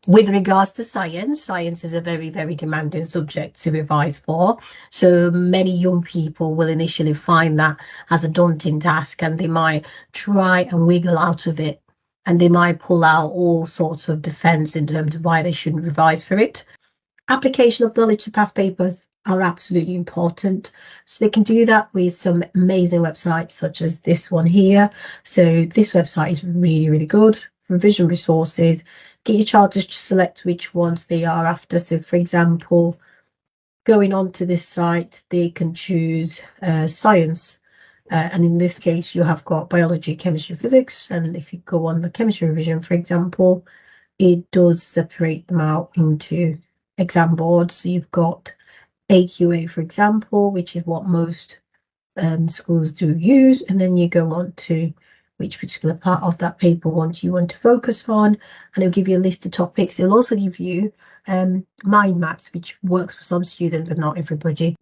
With regards to science, science is a very, very demanding subject to revise for. So many young people will initially find that as a daunting task, and they might try and wiggle out of it. And they might pull out all sorts of defense in terms of why they shouldn't revise for it. Application of knowledge to past papers are absolutely important. So they can do that with some amazing websites such as this one here. So this website is really, really good. Revision resources. Get your child to select which ones they are after. So for example, going on to this site, they can choose science. And in this case, you have got biology, chemistry, physics. And if you go on the chemistry revision, for example, it does separate them out into exam boards. So you've got AQA, for example, which is what most schools do use. And then you go on to which particular part of that paper you want to focus on, and it'll give you a list of topics. It'll also give you mind maps, which works for some students but not everybody.